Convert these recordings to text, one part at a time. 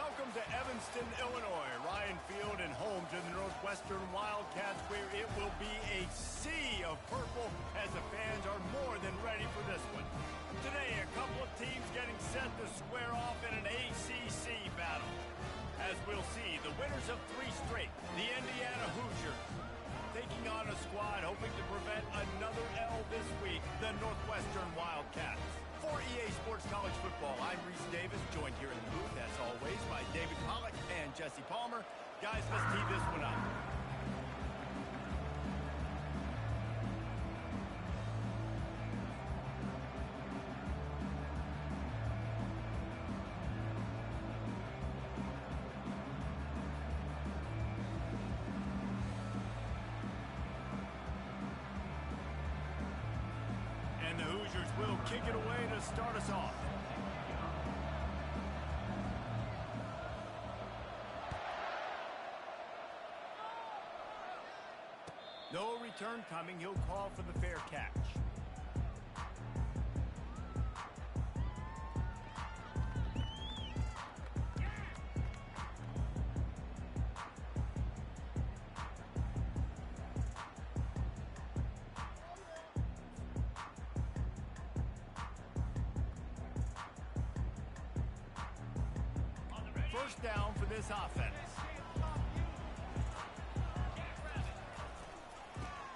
Welcome to Evanston, Illinois, Ryan Field, and home to the Northwestern Wildcats, where it will be a sea of purple as the fans are more than ready for this one. Today, a couple of teams getting set to square off in an ACC battle. As we'll see, the winners of 3 straight, the Indiana Hoosiers, taking on a squad hoping to prevent another L this week, the Northwestern Wildcats. For EA Sports College Football, I'm Reese Davis, joined here in the booth, as always, by David Pollack and Jesse Palmer. Guys, let's tee this one up. And the Hoosiers will kick it away to start us off. No return coming. He'll call for the fair catch. First down for this offense.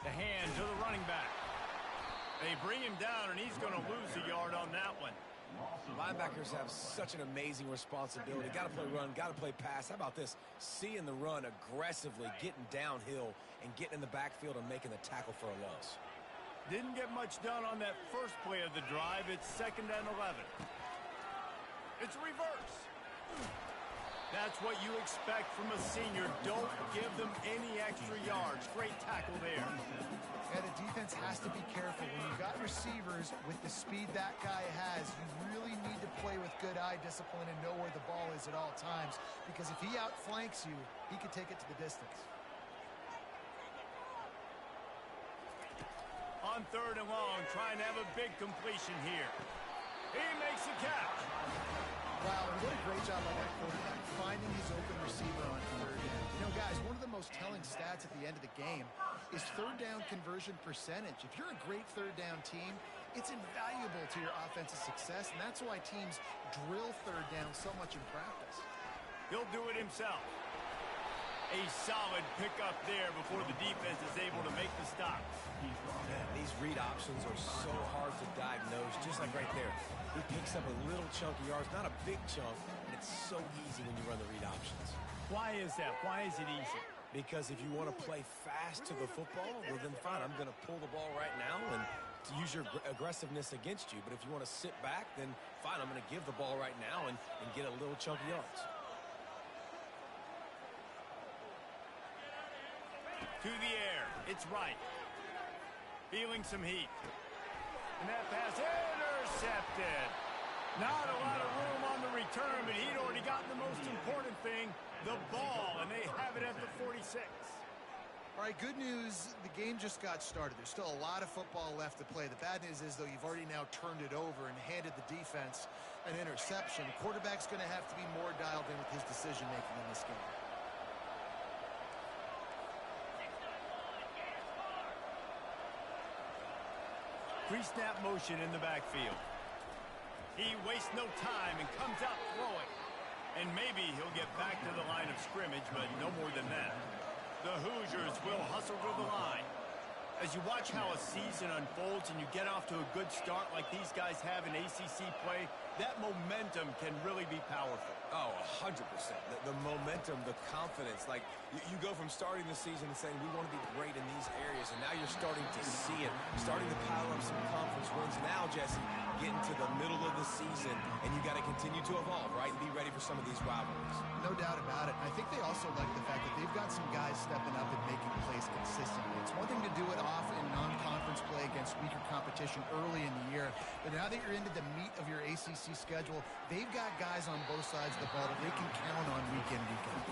The hand to the running back. They bring him down, and he's going to lose a yard on that one. Linebackers have such an amazing responsibility. Got to play run, got to play pass. How about this? Seeing the run aggressively, getting downhill, and getting in the backfield and making the tackle for a loss. Didn't get much done on that first play of the drive. It's 2nd and 11. It's reverse. That's what you expect from a senior. Don't give them any extra yards. Great tackle there. Yeah, the defense has to be careful. When you've got receivers with the speed that guy has, you really need to play with good eye discipline and know where the ball is at all times. Because if he outflanks you, he could take it to the distance. On 3rd and long, trying to have a big completion here. He makes a catch. Wow, what a great job by that quarterback, finding his open receiver on 3rd down. You know, guys, one of the most telling stats at the end of the game is 3rd down conversion percentage. If you're a great 3rd down team, it's invaluable to your offensive success, and that's why teams drill 3rd down so much in practice. He'll do it himself. A solid pickup there before the defense is able to make the stop. Man, these read options are so hard to diagnose, just like right there. He picks up a little chunk of yards, not a big chunk, and it's so easy when you run the read options. Why is that? Why is it easy? Because if you want to play fast to the football, well then fine, I'm going to pull the ball right now and to use your aggressiveness against you. But if you want to sit back, then fine, I'm going to give the ball right now and get a little chunk of yards. To the air. It's right. Feeling some heat. And that pass intercepted. Not a lot of room on the return, but he'd already gotten the most important thing, the ball, and they have it at the 46. All right, good news, the game just got started. There's still a lot of football left to play. The bad news is, though, you've already now turned it over and handed the defense an interception. The quarterback's going to have to be more dialed in with his decision-making in this game. Pre-snap motion in the backfield. He wastes no time and comes out throwing. And maybe he'll get back to the line of scrimmage, but no more than that. The Hoosiers will hustle to the line. As you watch how a season unfolds and you get off to a good start like these guys have in ACC play, that momentum can really be powerful. Oh, 100%. The momentum, the confidence. Like, you go from starting the season and saying, we want to be great in these areas, and now you're starting to see it. Starting to pile up some conference wins. Now, Jesse, getting to the middle of the season, and you got to continue to evolve, right, and be ready for some of these rivalries. No doubt about it. I think they also like the fact that they've got some guys stepping up and making plays consistently. It's one thing to do it off in non-conference play against weaker competition early in the year, but now that you're into the meat of your ACC schedule, they've got guys on both sides of the ball that they can count on week in, week out.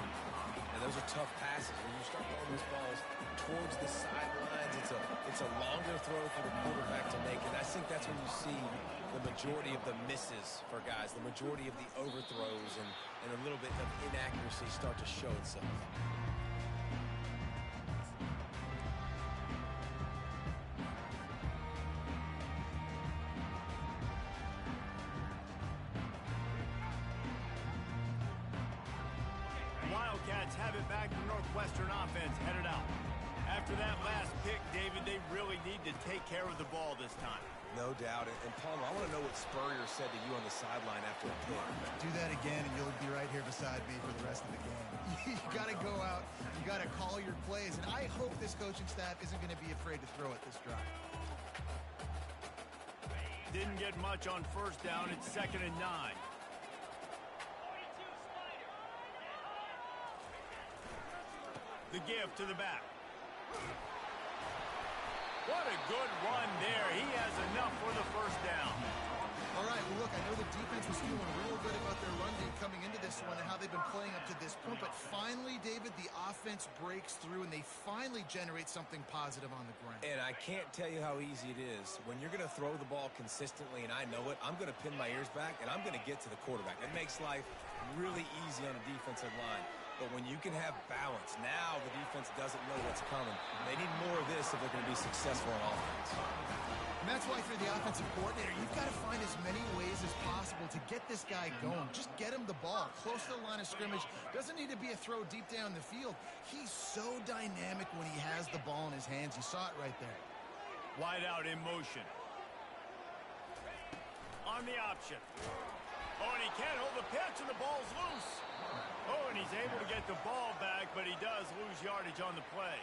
And those are tough passes. When you start throwing those balls towards the sidelines, it's It's a longer throw for the quarterback to make, and I think that's when you see the majority of the misses for guys, the majority of the overthrows and a little bit of inaccuracy start to show itself. Wildcats have it back. The Northwestern offense headed out. After that last pick, David, they really need to take care of the ball this time. No doubt. And Palmer, I want to know what Spurrier said to you on the sideline after the pick. Do that again, and you'll be right here beside me for the rest of the game. You got to go out. You got to call your plays. And I hope this coaching staff isn't going to be afraid to throw it this drive. Didn't get much on first down. It's 2nd and 9. The give to the back. What a good run there. He has enough for the first down. All right, well, look, I know the defense was feeling real good about their run game coming into this one and how they've been playing up to this point. But finally, David, the offense breaks through, and they finally generate something positive on the ground. And I can't tell you how easy it is. When you're going to throw the ball consistently, and I know it, I'm going to pin my ears back, and I'm going to get to the quarterback. It makes life really easy on a defensive line. But when you can have balance, now the defense doesn't know what's coming. They need more of this if they're going to be successful on offense. And that's why for the offensive coordinator, you've got to find as many ways as possible to get this guy going. Just get him the ball close to the line of scrimmage. Doesn't need to be a throw deep down the field. He's so dynamic when he has the ball in his hands. You saw it right there. Wide out in motion. On the option. Oh, and he can't hold the pitch, and the ball's loose. Oh, and he's able to get the ball back, but he does lose yardage on the play.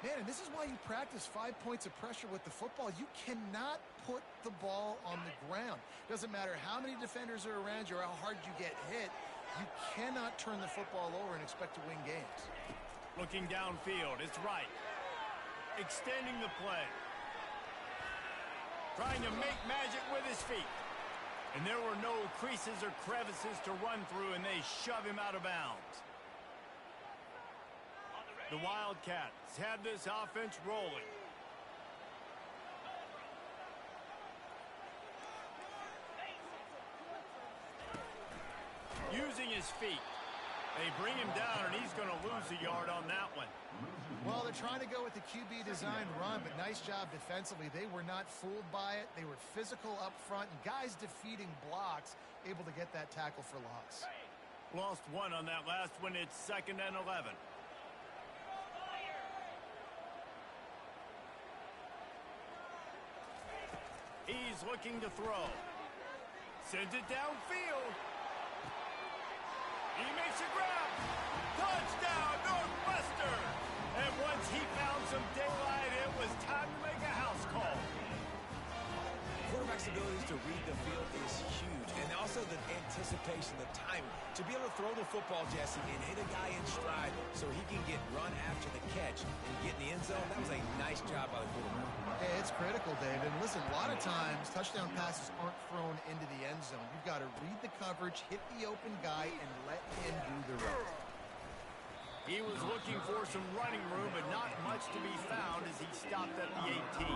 Man, and this is why you practice 5 points of pressure with the football. You cannot put the ball on the ground. Doesn't matter how many defenders are around you or how hard you get hit. You cannot turn the football over and expect to win games. Looking downfield, it's right. Extending the play. Trying to make magic with his feet. And there were no creases or crevices to run through, and they shove him out of bounds. The Wildcats have this offense rolling. Using his feet. They bring him down, and he's going to lose a yard on that one. Well, they're trying to go with the QB design run, but nice job defensively. They were not fooled by it. They were physical up front, and guys defeating blocks, able to get that tackle for loss. Lost one on that last one. It's 2nd and 11. He's looking to throw. Sends it downfield. He makes a grab. Touchdown, Northwestern. And once he found some daylight, it was time to make a house call. Quarterback's abilities to read the field is huge. And also the anticipation, the timing. To be able to throw the football, Jesse, and hit a guy in stride so he can get run after the catch and get in the end zone, that was a nice job by the quarterback. Hey, it's critical, David. Listen, a lot of times touchdown passes aren't thrown into the end zone. You've got to read the coverage, hit the open guy, and let him do the rest. He was looking for some running room, but not much to be found as he stopped at the 18.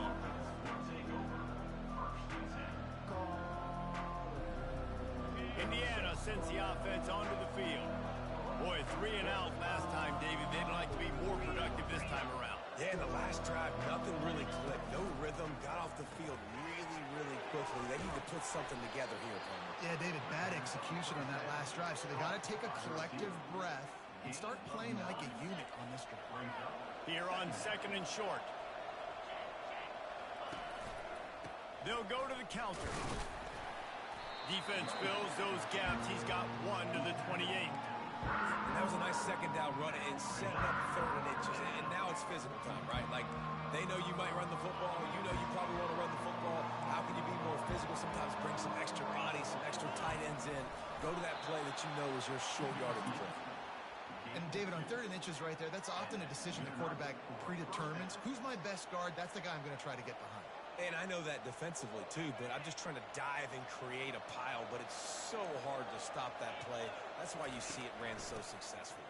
Indiana sends the offense onto the field. Boy, 3 and out last time, David. They'd like to be more productive this time around. Yeah, in the last drive, nothing really clicked. No rhythm, got off the field really quickly. They need to put something together here, Palmer. Yeah, David, bad execution on that last drive. So they got to take a collective breath and start playing like a unit on this drive. Here on 2nd and short. They'll go to the counter. Defense fills those gaps. He's got 1 to the 28. And that was a nice 2nd down run and set up 3rd and inches. And now it's physical time, right? Like, they know you might run the football. You know you probably want to run the football. How can you be more physical? Sometimes bring some extra bodies, some extra tight ends in. Go to that play that you know is your short yardage play. And, David, on 3rd and inches right there, that's often a decision the quarterback predetermines. Who's my best guard? That's the guy I'm going to try to get behind. And I know that defensively, too, but I'm just trying to dive and create a pile, but it's so hard to stop that play. That's why you see it ran so successfully.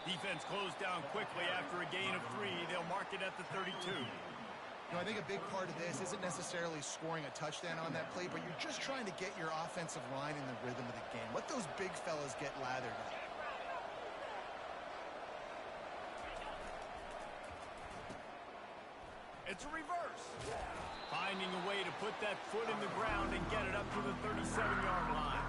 Defense closed down quickly after a gain of 3. They'll mark it at the 32. You know, I think a big part of this isn't necessarily scoring a touchdown on that play, but you're just trying to get your offensive line in the rhythm of the game. Let those big fellas get lathered up. It's a reverse. Finding a way to put that foot in the ground and get it up to the 37-yard line.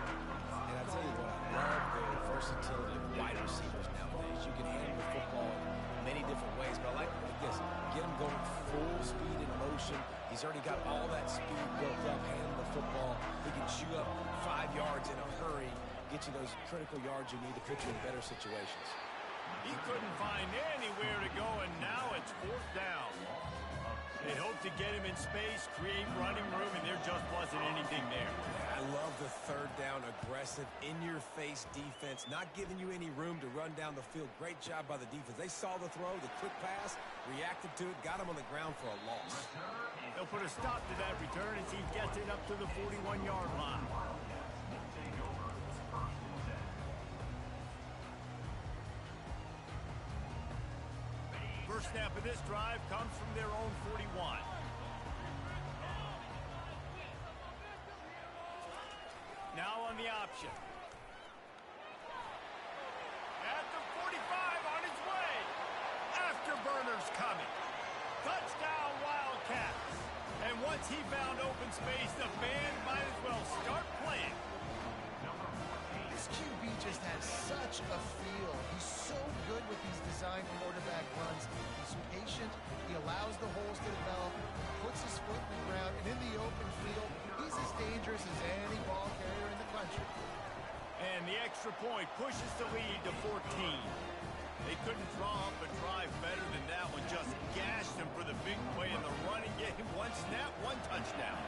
And I tell you what, I love the versatility of wide receivers nowadays. You can handle the football in many different ways, but I like this. Get him going full speed in motion. He's already got all that speed built up, handling the football. He can chew up 5 yards in a hurry, get you those critical yards you need to put you in better situations. He couldn't find anywhere to go, and now it's 4th down. They hoped to get him in space, create running room, and there just wasn't anything there. I love the 3rd down, aggressive, in-your-face defense, not giving you any room to run down the field. Great job by the defense. They saw the throw, the quick pass, reacted to it, got him on the ground for a loss. They'll put a stop to that return as he gets it up to the 41-yard line. First snap of this drive comes from their own 41. Now on the option. At the 45, on its way. Afterburners coming. Touchdown Wildcats. And once he found open space, the band might as well start playing. This QB just has such a feel. He's so good with these design quarterback runs. He's patient. He allows the holes to develop, puts his foot in the ground, and in the open field, he's as dangerous as any ball carrier in the country. And the extra point pushes the lead to 14. They couldn't draw up a drive better than that one. Just gashed him for the big play in the running game. 1 snap, 1 touchdown.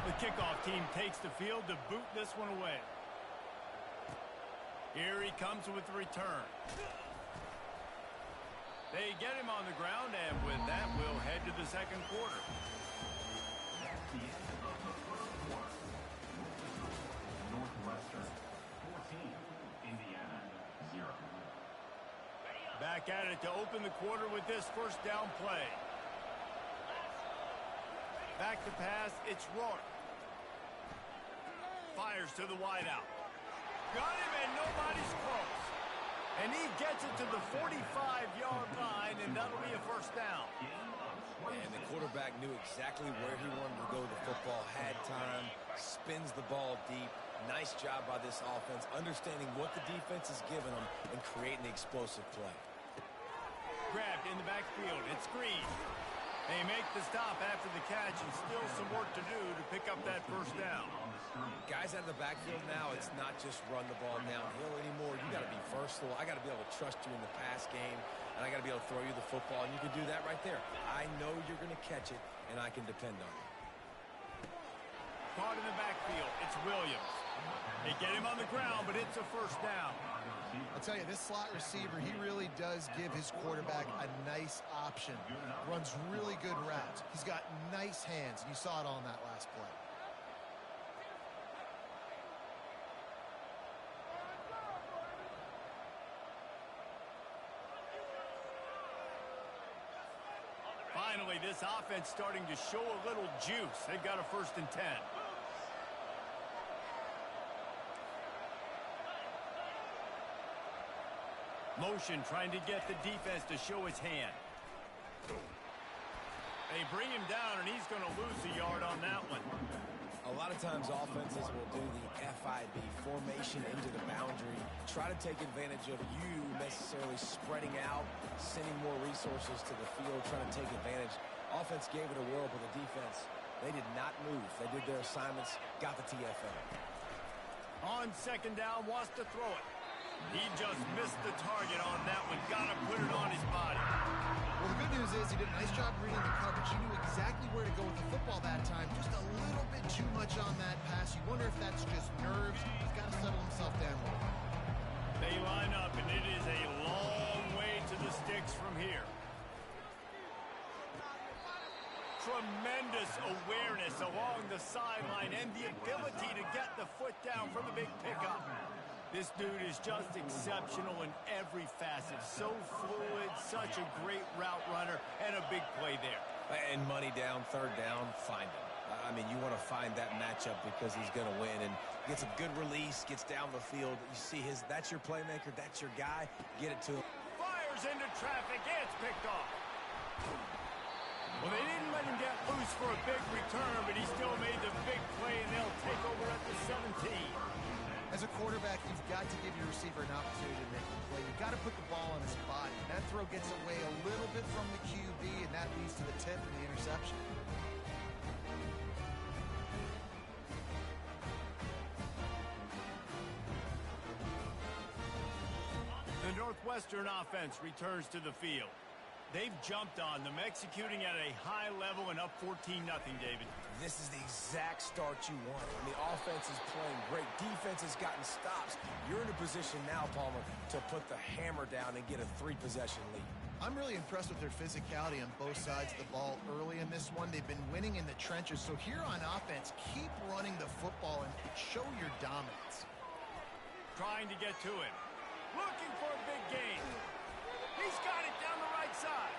The kickoff team takes the field to boot this one away. Here he comes with the return. They get him on the ground, and with that, we'll head to the 2nd quarter. Northwestern 14, Indiana 0. Back at it to open the quarter with this 1st down play. Back to pass, it's Rourke. Fires to the wideout. Got him, and nobody's close. And he gets it to the 45-yard line, and that'll be a 1st down. And the quarterback knew exactly where he wanted to go with the football, had time, spins the ball deep. Nice job by this offense, understanding what the defense is giving them and creating the explosive play. Grabbed in the backfield. It's Green. They make the stop after the catch, and still some work to do to pick up that 1st down. Guys out of the backfield now, it's not just run the ball downhill anymore. You got to be versatile. I got to be able to trust you in the pass game, and I got to be able to throw you the football, and you can do that right there. I know you're going to catch it, and I can depend on you. Caught in the backfield. It's Williams. They get him on the ground, but it's a 1st down. I'll tell you, this slot receiver, he really does give his quarterback a nice option. Runs really good routes. He's got nice hands, and you saw it on that last play. Finally, this offense starting to show a little juice. They've got a 1st and 10. Motion trying to get the defense to show his hand. They bring him down, and he's going to lose a yard on that one. A lot of times offenses will do the FIB, formation into the boundary, try to take advantage of you necessarily spreading out, sending more resources to the field, trying to take advantage. Offense gave it a whirl, but the defense, they did not move. They did their assignments, got the TFL. On 2nd down, wants to throw it. He just missed the target on that one. Got to put it on his body. Well, the good news is he did a nice job reading the coverage. He knew exactly where to go with the football that time. Just a little bit too much on that pass. You wonder if that's just nerves. He's got to settle himself down a little. They line up, and it is a long way to the sticks from here. Tremendous awareness along the sideline and the ability to get the foot down for the big pickup. This dude is just exceptional in every facet. So fluid, such a great route runner, and a big play there. And money down, third down, find him. I mean, you want to find that matchup because he's going to win. And gets a good release, gets down the field. You see that's your playmaker, that's your guy. Get it to him. Fires into traffic, it's picked off. Well, they didn't let him get loose for a big return, but he still made the big play, and they'll take over at the 17. As a quarterback, you've got to give your receiver an opportunity to make the play. You've got to put the ball on his body. That throw gets away a little bit from the QB, and that leads to the tip and the interception. The Northwestern offense returns to the field. They've jumped on them, executing at a high level and up 14-0, David. This is the exact start you want. I mean, offense is playing great. Defense has gotten stops. You're in a position now, Palmer, to put the hammer down and get a 3-possession lead. I'm really impressed with their physicality on both sides of the ball early in this one. They've been winning in the trenches. So here on offense, keep running the football and show your dominance. Trying to get to him. Looking for a big gain. He's got it down the right side.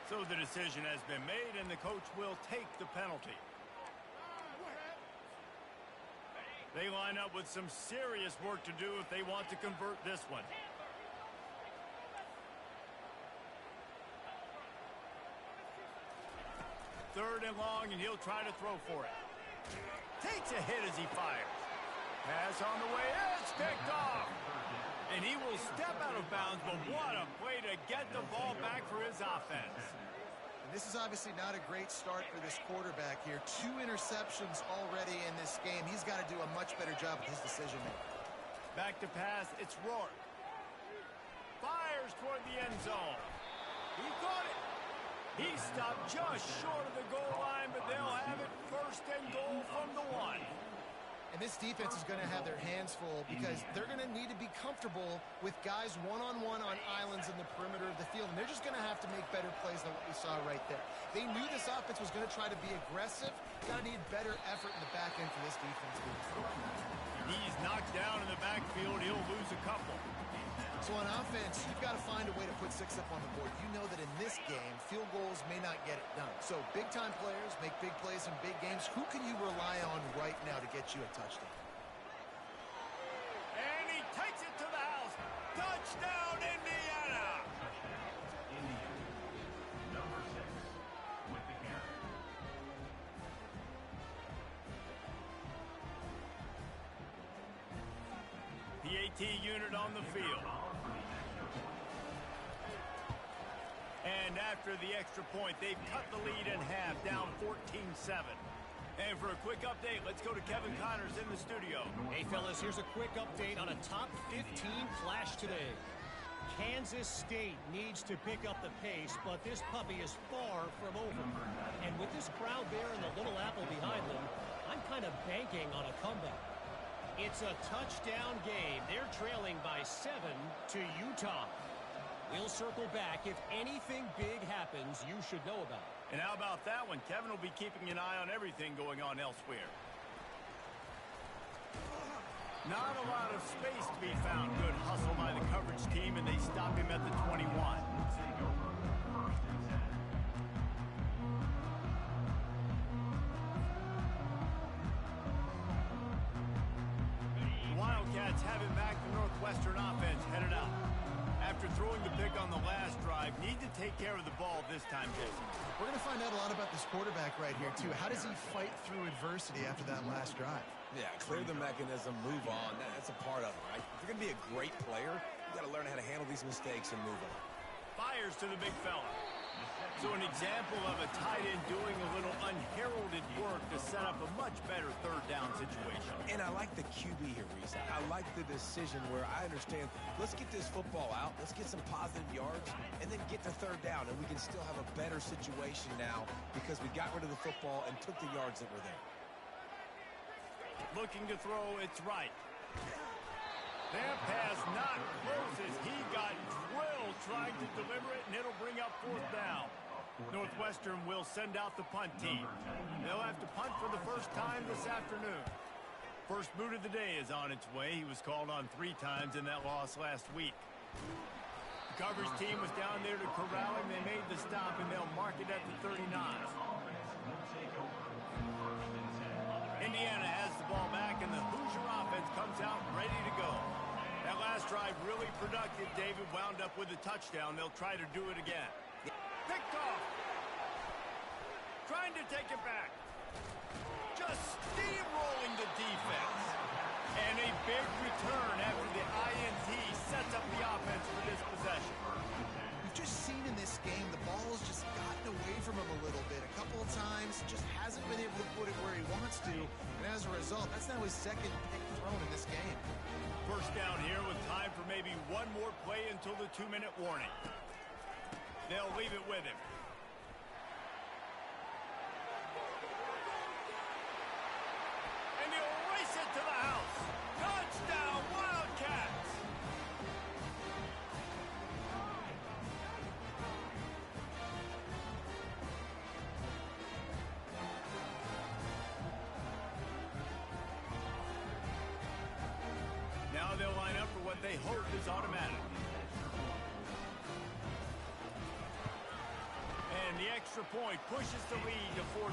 So the decision has been made, and the coach will take the penalty. They line up with some serious work to do if they want to convert this one. Third and long, and he'll try to throw for it. Takes a hit as he fires. Pass on the way, it's picked off. And he will step out of bounds, but what a play to get the ball back for his offense. And this is obviously not a great start for this quarterback here. 2 interceptions already in this game. He's got to do a much better job with his decision-making. Back to pass, it's Rourke. Fires toward the end zone. He caught it. He stopped just short of the goal line, but they'll have it first and goal from the 1. And this defense is going to have their hands full because they're going to need to be comfortable with guys one-on-one on islands in the perimeter of the field. And they're just going to have to make better plays than what we saw right there. They knew this offense was going to try to be aggressive. Got to need better effort in the back end for this defense. He's knocked down in the backfield. He'll lose a couple. So on offense, you've got to find a way to put 6 up on the board. You know that in this game, field goals may not get it done. So big-time players make big plays in big games. Who can you rely on right now to get you a touchdown? And he takes it to the house. Touchdown, Indiana! Number 6 with the carry. The AT unit on the field. And after the extra point, they've cut the lead in half, down 14-7. And for a quick update, let's go to Kevin Connors in the studio. Hey, fellas, here's a quick update on a top 15 flash today. Kansas State needs to pick up the pace, but this puppy is far from over. And with this crowd there and the Little Apple behind them, I'm kind of banking on a comeback. It's a touchdown game. They're trailing by 7 to Utah. We'll circle back. If anything big happens, you should know about it. And how about that one? Kevin will be keeping an eye on everything going on elsewhere. Not a lot of space to be found. Good hustle by the coverage team, and they stop him at the 21. The Wildcats have it back. The Northwestern offense headed out. After throwing the pick on the last drive, need to take care of the ball this time, Jason. We're going to find out a lot about this quarterback right here, too. How does he fight through adversity after that last drive? Yeah, clear the mechanism, move on. That's a part of it, right? If you're going to be a great player, you got to learn how to handle these mistakes and move on. Fires to the big fella. So an example of a tight end doing a little unheralded work to set up a much better third down situation. And I like the QB here, Reese. I like the decision where I understand, let's get this football out, let's get some positive yards, and then get to third down, and we can still have a better situation now because we got rid of the football and took the yards that were there. Looking to throw, it's right. That pass not close as he got drilled trying to deliver it, and it'll bring up 4th down. Northwestern will send out the punt team. They'll have to punt for the first time this afternoon. First boot of the day is on its way. He was called on 3 times in that loss last week. The coverage team was down there to corral him. They made the stop, and they'll mark it at the 39. Indiana has the ball back, and the Hoosier offense comes out ready to go. That last drive really productive. David wound up with a touchdown. They'll try to do it again. Picked off. Trying to take it back. Just steamrolling the defense. And a big return after the INT sets up the offense for this possession. We've just seen in this game the ball's just gotten away from him a little bit. A couple of times, just hasn't been able to put it where he wants to. And as a result, that's now his second pick thrown in this game. First down here with time for maybe one more play until the 2-minute warning. They'll leave it with him. And he'll race it to the house. Touchdown, Wildcats! Now they'll line up for what they hope is automatic. And the extra point pushes the lead to 14.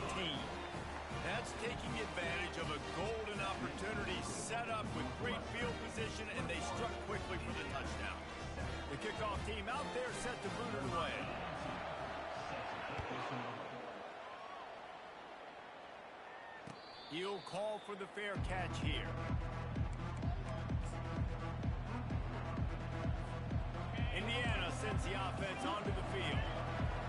That's taking advantage of a golden opportunity set up with great field position, and they struck quickly for the touchdown. The kickoff team out there set to boot it away. He'll call for the fair catch here. Indiana sends the offense onto the field.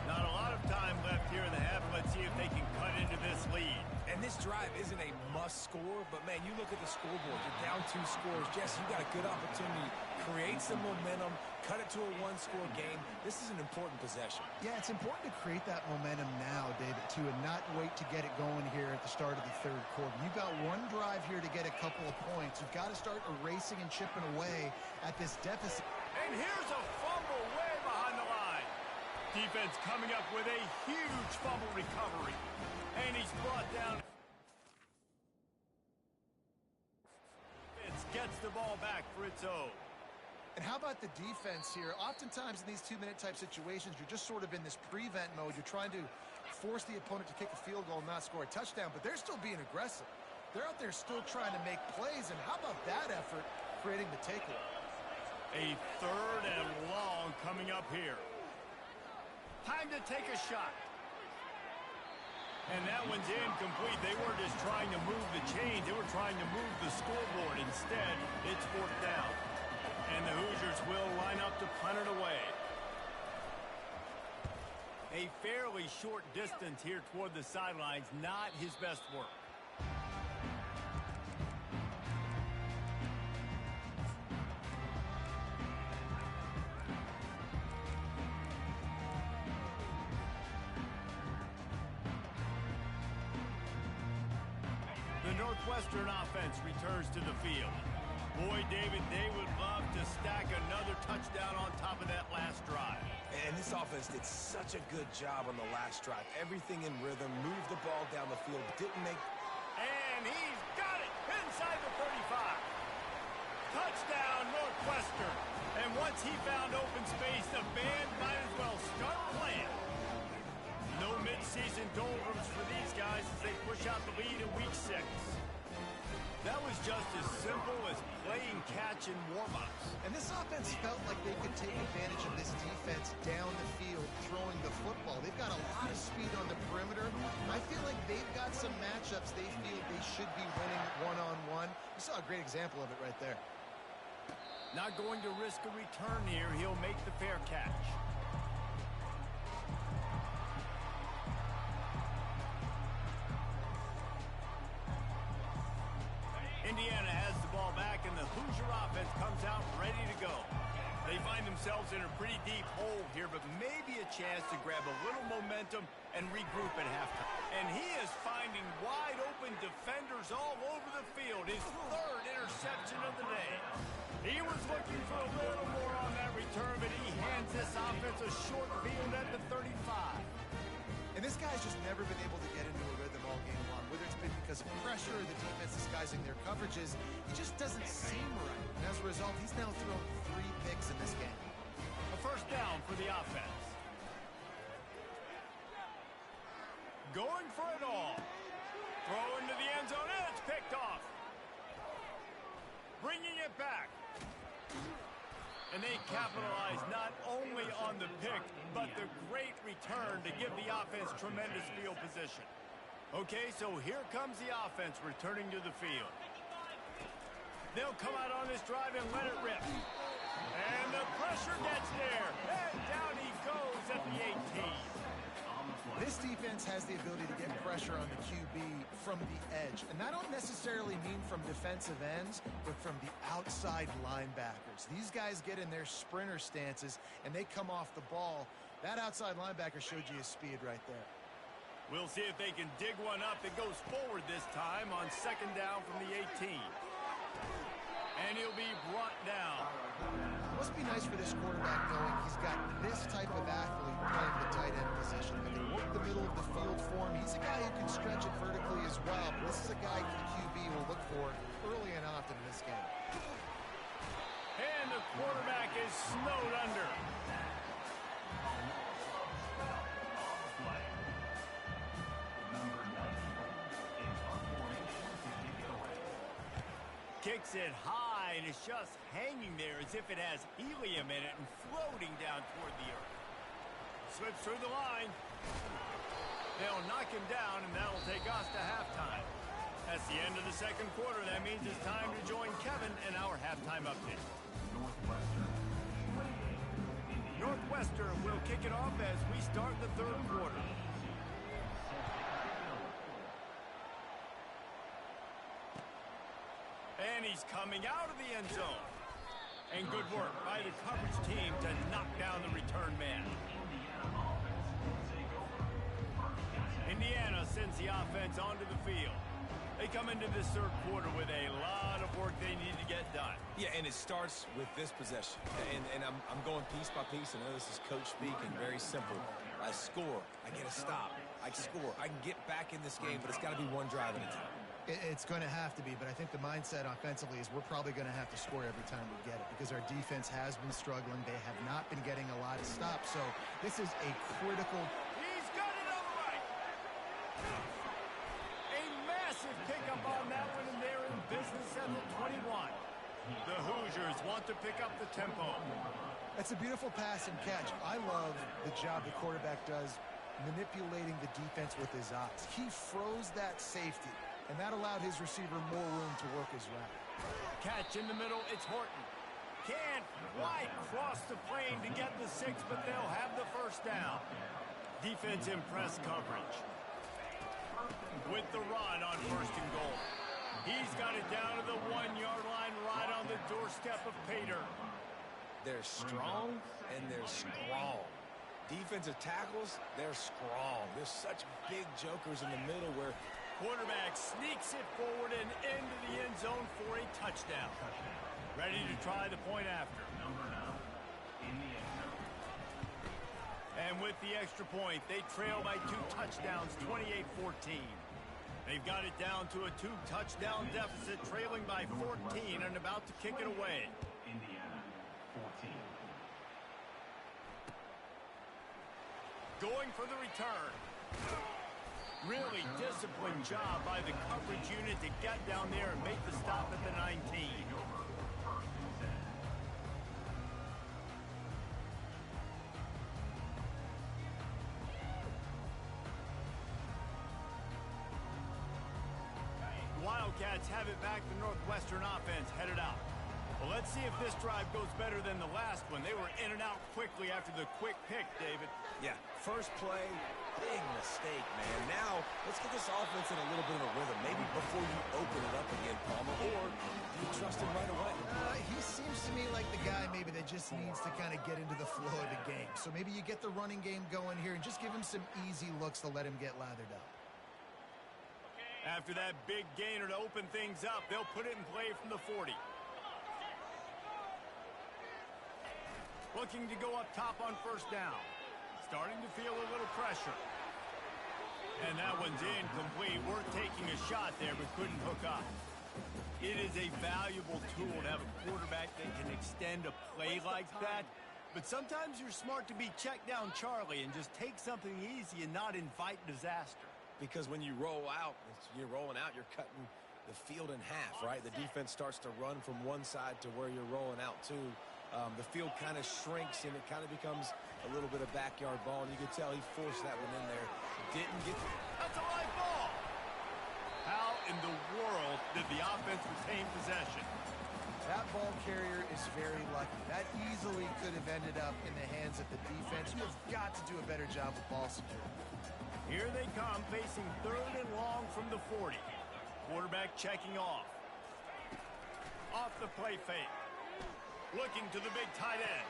Not a lot of time left here in the half. Let's see if they can cut into this lead. And this drive isn't a must score, but man, you look at the scoreboard, you're down 2 scores. Jesse, you got a good opportunity. Create some momentum, cut it to a 1-score game. This is an important possession. Yeah, it's important to create that momentum now, David, too, and not wait to get it going here at the start of the 3rd quarter. You've got one drive here to get a couple of points. You've got to start erasing and chipping away at this deficit. And here's a fumble way behind the line. Defense coming up with a huge fumble recovery. And he's brought down. Defense gets the ball back for its own. And how about the defense here? Oftentimes in these 2-minute type situations, you're just sort of in this prevent mode. You're trying to force the opponent to kick a field goal and not score a touchdown, but they're still being aggressive. They're out there still trying to make plays, and how about that effort creating the takeaway? A 3rd and long coming up here. Time to take a shot. And that one's incomplete. They weren't just trying to move the chains. They were trying to move the scoreboard. Instead, it's 4th down. And the Hoosiers will line up to punt it away. A fairly short distance here toward the sidelines. Not his best work. The Northwestern offense returns to the field. Boy, David, they would love to stack another touchdown on top of that last drive. And this offense did such a good job on the last drive. Everything in rhythm, moved the ball down the field, didn't make... And he's got it inside the 35. Touchdown, Northwestern. And once he found open space, the band might as well start playing. No midseason doldrums for these guys as they push out the lead in week 6. That was just as simple as playing catch in warm-ups. And this offense felt like they could take advantage of this defense down the field, throwing the football. They've got a lot of speed on the perimeter. I feel like they've got some matchups they feel they should be winning one-on-one. You saw a great example of it right there. Not going to risk a return here. He'll make the fair catch. Indiana has the ball back, and the Hoosier offense comes out ready to go. They find themselves in a pretty deep hole here, but maybe a chance to grab a little momentum and regroup at halftime. And he is finding wide-open defenders all over the field. His 3rd interception of the day. He was looking for a little more on that return, but he hands this offense a short field at the 35. And And this guy's just never been able to get into a rhythm all game long. Whether it's been because of pressure or the defense disguising their coverages, he just doesn't seem right. And as a result, he's now thrown 3 picks in this game. A first down for the offense. Going for it all. Throw into the end zone, and it's picked off. Bringing it back. And they capitalize not only on the pick, but the great return to give the offense tremendous field position. Okay, so here comes the offense returning to the field. They'll come out on this drive and let it rip. And the pressure gets there. And down he goes at the 18. This defense has the ability to get pressure on the QB from the edge. And I don't necessarily mean from defensive ends, but from the outside linebackers. These guys get in their sprinter stances, and they come off the ball. That outside linebacker showed you his speed right there. We'll see if they can dig one up. It goes forward this time on second down from the 18. And he'll be brought down. It must be nice for this quarterback knowing he's got this type of athlete playing the tight end position. They can work the middle of the field for him. He's a guy who can stretch it vertically as well. But this is a guy the QB will look for early and often in this game. And the quarterback is snowed under. Kicks it high, and it's just hanging there as if it has helium in it and floating down toward the earth. Slips through the line. They'll knock him down, and that'll take us to halftime. That's the end of the second quarter. That means it's time to join Kevin in our halftime update. Northwestern will kick it off as we start the third quarter. And he's coming out of the end zone. And good work by the coverage team to knock down the return man. Indiana sends the offense onto the field. They come into this third quarter with a lot of work they need to get done. Yeah, and it starts with this possession. And I'm going piece by piece. I know this is coach speaking, very simple. I score, I get a stop, I score. I can get back in this game, but it's got to be one drive at a time. It's going to have to be, but I think the mindset offensively is we're probably going to have to score every time we get it because our defense has been struggling. They have not been getting a lot of stops, so this is a critical... He's got it on the right. A massive pickup on that one, and they're in business at the 21. The Hoosiers want to pick up the tempo. That's a beautiful pass and catch. I love the job the quarterback does manipulating the defense with his eyes. He froze that safety, and that allowed his receiver more room to work his route. Catch in the middle, it's Horton. Can't quite cross the plane to get the 6, but they'll have the first down. Defense in press coverage. With the run on first and goal. He's got it down to the 1-yard line right on the doorstep of Pater. They're strong, and they're strong. Defensive tackles, they're strong. There's such big jokers in the middle where quarterback sneaks it forward and into the end zone for a touchdown. Ready to try the point after. And with the extra point, they trail by 2 touchdowns, 28-14. They've got it down to a 2-touchdown deficit, trailing by 14 and about to kick it away. Indiana, 14. Going for the return. Really disciplined job by the coverage unit to get down there and make the stop at the 19. The Wildcats have it back. The Northwestern offense headed out. Well, let's see if this drive goes better than the last one. They were in and out quickly after the quick pick, David. Yeah, first play, big mistake, man. Now, let's get this offense in a little bit of a rhythm. Maybe before you open it up again, Palmer, or do you trust him right away? He seems to me like the guy maybe that just needs to kind of get into the flow of the game. So maybe you get the running game going here and just give him some easy looks to let him get lathered up. After that big gainer to open things up, they'll put it in play from the 40. Looking to go up top on first down. Starting to feel a little pressure. And that one's incomplete. Worth taking a shot there, but couldn't hook up. It is a valuable tool to have a quarterback that can extend a play like that. But sometimes you're smart to be check down Charlie and just take something easy and not invite disaster. Because when you roll out, you're rolling out, you're cutting the field in half, right? The defense starts to run from one side to where you're rolling out to. The field kind of shrinks, and it kind of becomes a little bit of backyard ball. And you could tell he forced that one in there. Didn't get... That's a live ball! How in the world did the offense retain possession? That ball carrier is very lucky. That easily could have ended up in the hands of the defense. You have got to do a better job with ball security. Here they come, facing 3rd and long from the 40. Quarterback checking off. Off the play fake. Looking to the big tight end.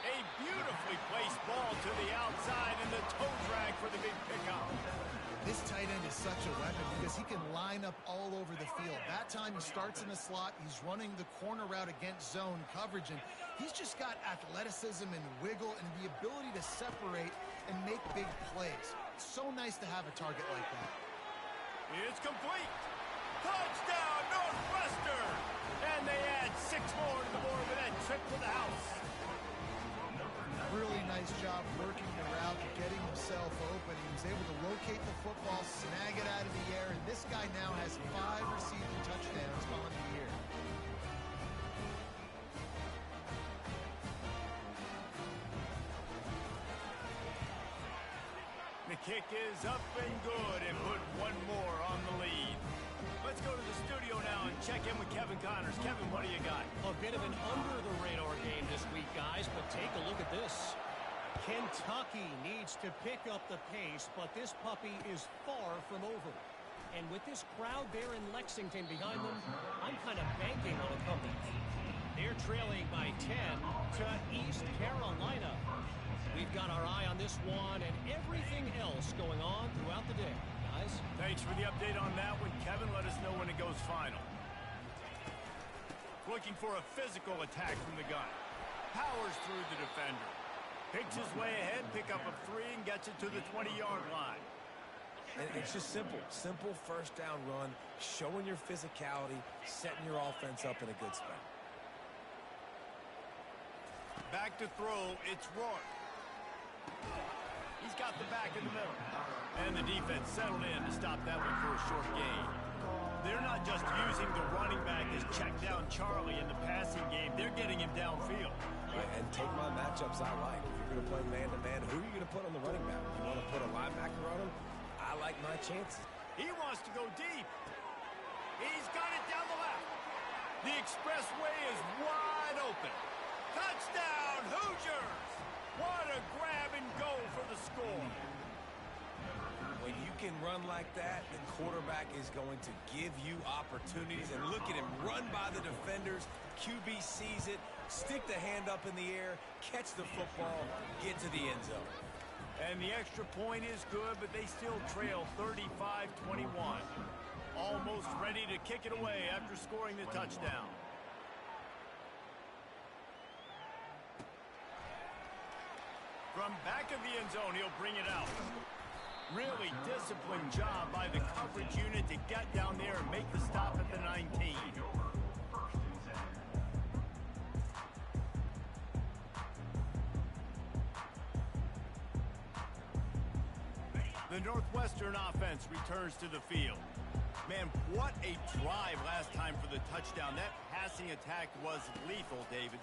A beautifully placed ball to the outside, and the toe drag for the big pickup. This tight end is such a weapon because he can line up all over the field. That time he starts in the slot, he's running the corner route against zone coverage, and he's just got athleticism and wiggle and the ability to separate and make big plays. It's so nice to have a target like that. It's complete. Touchdown, Northwestern! And they add 6 more to the board with that trip to the house. Really nice job working the route and getting himself open. He was able to locate the football, snag it out of the air, and this guy now has 5 receiving touchdowns on the year. The kick is up and good and put 1 more on the lead. Let's go to the studio now and check in with Kevin Connors. Kevin, what do you got? A bit of an under-the-radar game this week, guys, but take a look at this. Kentucky needs to pick up the pace, but this puppy is far from over. And with this crowd there in Lexington behind them, I'm kind of banking on a comeback. They're trailing by 10 to East Carolina. We've got our eye on this one and everything else going on throughout the day. Guys? Thanks for the update on that one. Kevin, let us know when it goes final. Looking for a physical attack from the gun. Powers through the defender. Picks his way ahead, pick up a 3, and gets it to the 20-yard line. And it's just simple. Simple first down run, showing your physicality, setting your offense up in a good spot. Back to throw, it's Rourke. He's got the back in the middle. And the defense settled in to stop that one for a short gain. They're not just using the running back as check down Charlie in the passing game. They're getting him downfield. Right, and take my matchups I like. If you're going to play man-to-man, who are you going to put on the running back? You want to put a linebacker on him? I like my chances. He wants to go deep. He's got it down the left. The expressway is wide open. Touchdown, Hoosiers! What a grab and go for the score. When you can run like that, the quarterback is going to give you opportunities. And look at him run by the defenders. QB sees it, stick the hand up in the air, catch the football, get to the end zone. And the extra point is good, but they still trail 35-21. Almost ready to kick it away after scoring the touchdown. From back of the end zone, he'll bring it out. Really disciplined job by the coverage unit to get down there and make the stop at the 19. The Northwestern offense returns to the field. Man, what a drive last time for the touchdown. That passing attack was lethal, David.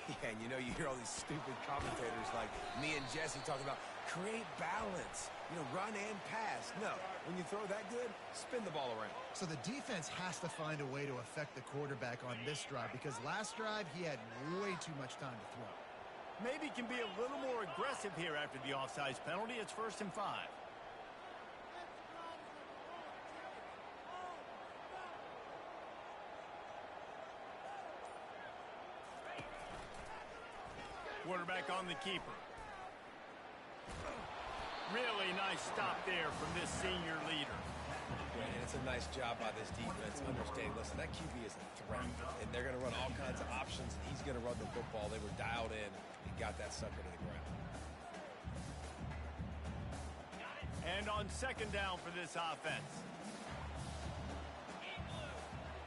Yeah, and you know, you hear all these stupid commentators like me and Jesse talking about create balance, you know, run and pass. No, when you throw that good, spin the ball around. So the defense has to find a way to affect the quarterback on this drive because last drive he had way too much time to throw. Maybe can be a little more aggressive here after the offsides penalty. It's 1st and 5. Quarterback on the keeper. Really nice stop there from this senior leader. Yeah, and it's a nice job by this defense understanding, listen, that QB is a threat, and they're going to run all kinds of options, and he's going to run the football. They were dialed in and got that sucker to the ground. And on second down for this offense.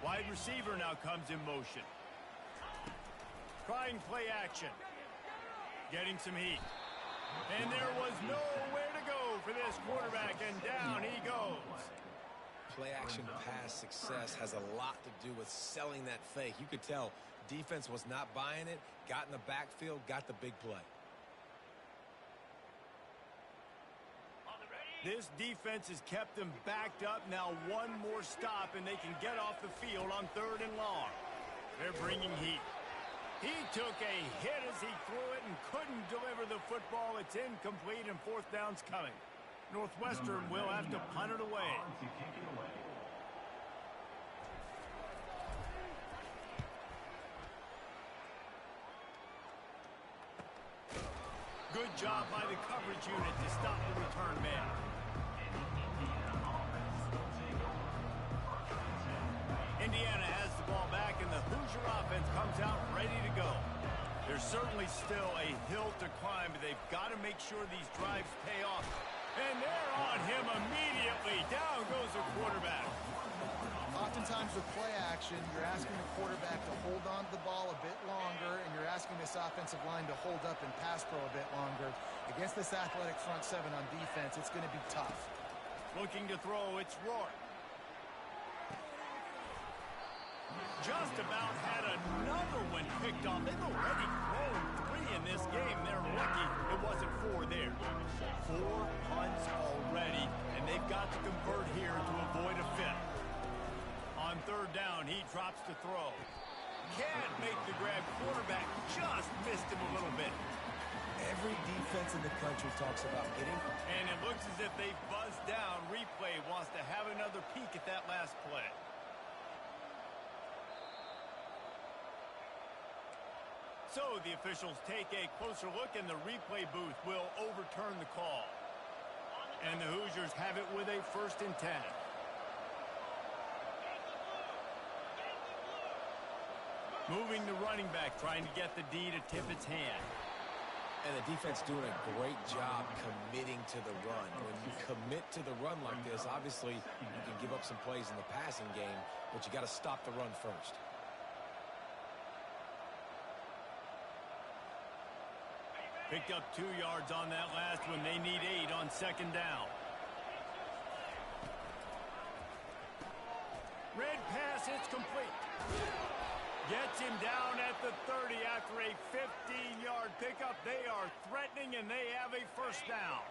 Wide receiver now comes in motion. Trying play action. Getting some heat. And there was nowhere to go for this quarterback, and down he goes. Play action pass success has a lot to do with selling that fake. You could tell defense was not buying it, got in the backfield, got the big play. This defense has kept them backed up. Now one more stop, and they can get off the field on 3rd and long. They're bringing heat. He took a hit as he threw it and couldn't deliver the football. It's incomplete, and 4th down's coming. Northwestern will have to punt it away. Good job by the coverage unit to stop the return man. Indiana has the ball back, and the Hoosier offense comes out ready to go. There's certainly still a hill to climb, but they've got to make sure these drives pay off. And they're on him immediately. Down goes the quarterback. Oftentimes with play action, you're asking the quarterback to hold on to the ball a bit longer, and you're asking this offensive line to hold up and pass pro a bit longer. Against this athletic front seven on defense, it's going to be tough. Looking to throw, it's Rourke. Just about had another one picked off. They've already thrown 3 in this game. They're lucky it wasn't 4 there. 4 punts already, and they've got to convert here to avoid a 5th. On 3rd down, he drops to throw. Can't make the grab. Quarterback just missed him a little bit. Every defense in the country talks about getting. And it looks as if they buzzed down. Replay wants to have another peek at that last play. So the officials take a closer look, and the replay booth will overturn the call. And the Hoosiers have it with a 1st and 10. Moving the running back, trying to get the D to tip its hand. And the defense doing a great job committing to the run. When you commit to the run like this, obviously you can give up some plays in the passing game, but you got to stop the run first. Picked up 2 yards on that last one. They need 8 on 2nd down. Red pass, it's complete. Gets him down at the 30 after a 15-yard pickup. They are threatening, and they have a 1st down.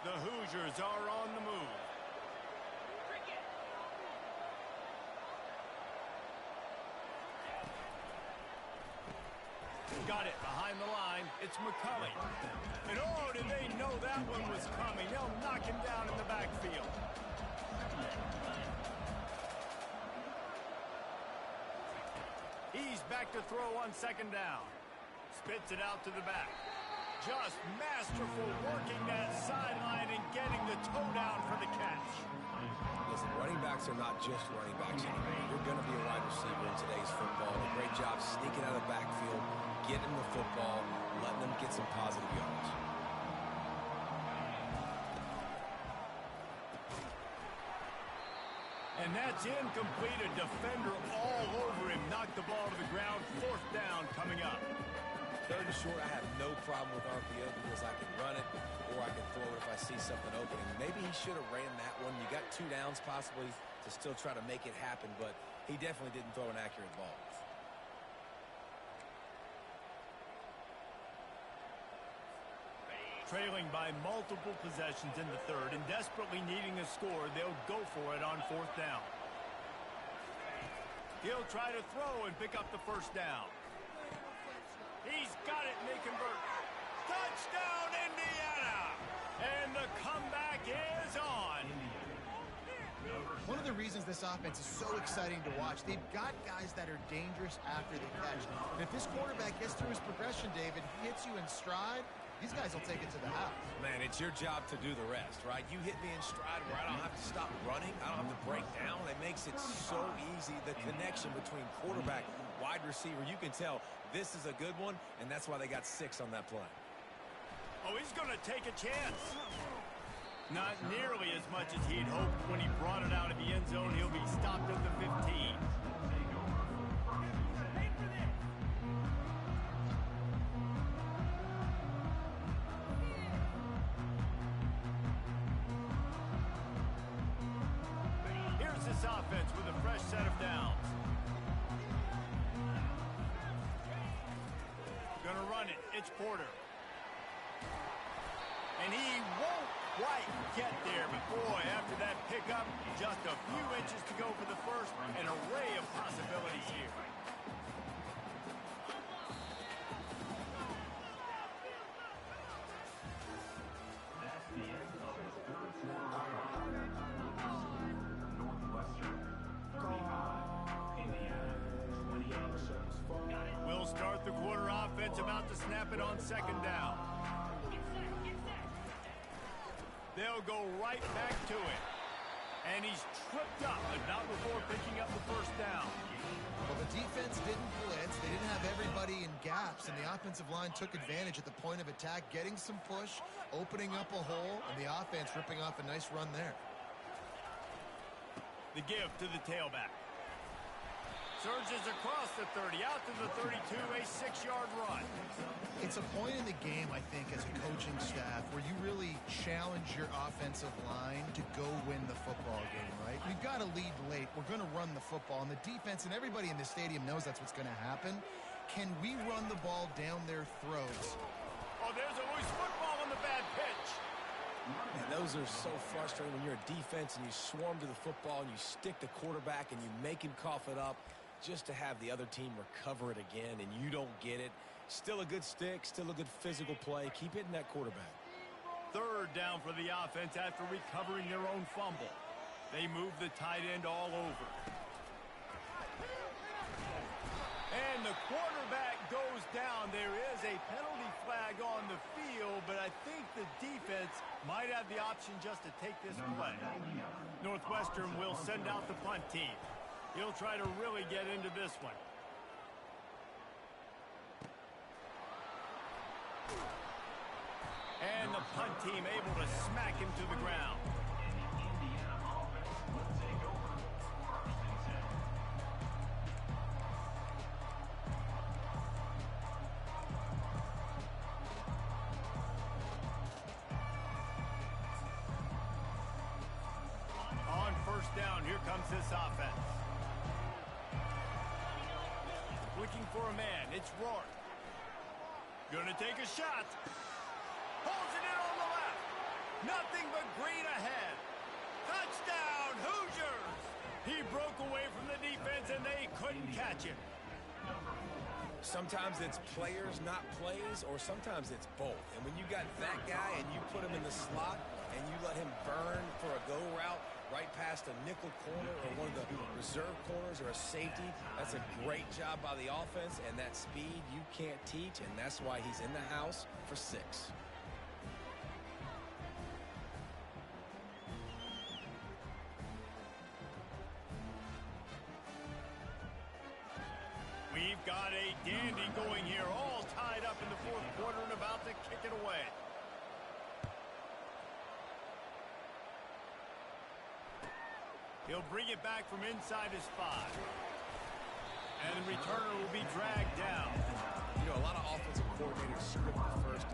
The Hoosiers are on the move. Got it behind the line. It's McCulley. And oh, did they know that one was coming? They'll knock him down in the backfield. He's back to throw on 2nd down. Spits it out to the back. Just masterful working that sideline and getting the toe down for the catch. Listen, running backs are not just running backs anymore. You're going to be a wide receiver in today's football. A great job sneaking out of the backfield, getting the football, letting them get some positive yards. And that's incomplete. A defender all over him. Knocked the ball to the ground. 4th down coming up. 3rd and short, I have no problem with RPO because I can run it or I can throw it if I see something opening. Maybe he should have ran that one. You got 2 downs possibly to still try to make it happen, but he definitely didn't throw an accurate ball. Trailing by multiple possessions in the 3rd and desperately needing a score, they'll go for it on 4th down. He'll try to throw and pick up the 1st down. He's got it, and they convert. Touchdown, Indiana! And the comeback is on. One of the reasons this offense is so exciting to watch, they've got guys that are dangerous after the catch. And if this quarterback gets through his progression, David, hits you in stride, these guys will take it to the house. Man, it's your job to do the rest, right? You hit me in stride where I don't have to stop running. I don't have to break down. It makes it so easy. The connection between quarterback, wide receiver, you can tell this is a good one, and that's why they got 6 on that play. Oh, he's going to take a chance. Not nearly as much as he'd hoped when he brought it out of the end zone. He'll be stopped at the 15. Here's this offense with a fresh set of downs. Gonna run it. It's Porter. And he won't quite get there, but boy, after that pickup, just a few inches to go for the first. An array of possibilities here. That's the end of his third quarter. Northwestern 35, Indiana 28. We'll start the quarter offense, about to snap it on second down. They'll go right back to it. And he's tripped up, but not before picking up the first down. Well, the defense didn't blitz. They didn't have everybody in gaps, and the offensive line took advantage at the point of attack, getting some push, opening up a hole, and the offense ripping off a nice run there. The give to the tailback. Surges across the 30, out to the 32, a 6-yard run. It's a point in the game, I think, as a coaching staff, where you really challenge your offensive line to go win the football game, right? We've got to lead late. We're going to run the football, and the defense and everybody in the stadium knows that's what's going to happen. Can we run the ball down their throats? Oh, there's always football on the bad pitch. And those are so frustrating when you're a defense and you swarm to the football and you stick the quarterback and you make him cough it up just to have the other team recover it again and you don't get it. Still a good stick, still a good physical play. Keep hitting that quarterback. Third down for the offense after recovering their own fumble. They move the tight end all over. And the quarterback goes down. There is a penalty flag on the field, but I think the defense might have the option just to take this play. Northwestern will send out the punt team. He'll try to really get into this one. And the punt team able to smack him to the ground. On first down, here comes this offense. Looking for a man, it's Rourke. Gonna take a shot. Holds it in on the left. Nothing but green ahead. Touchdown, Hoosiers! He broke away from the defense and they couldn't catch him. Sometimes it's players, not plays, or sometimes it's both. And when you got that guy and you put him in the slot and you let him burn for a go route right past a nickel corner or one of the reserve corners or a safety, that's a great job by the offense, and that speed you can't teach, and that's why he's in the house for 6. We've got a dandy going here, all tied up in the fourth quarter and about to kick it away. He'll bring it back from inside his 5. And the returner will be dragged down. You know, a lot of offensive coordinators script the first,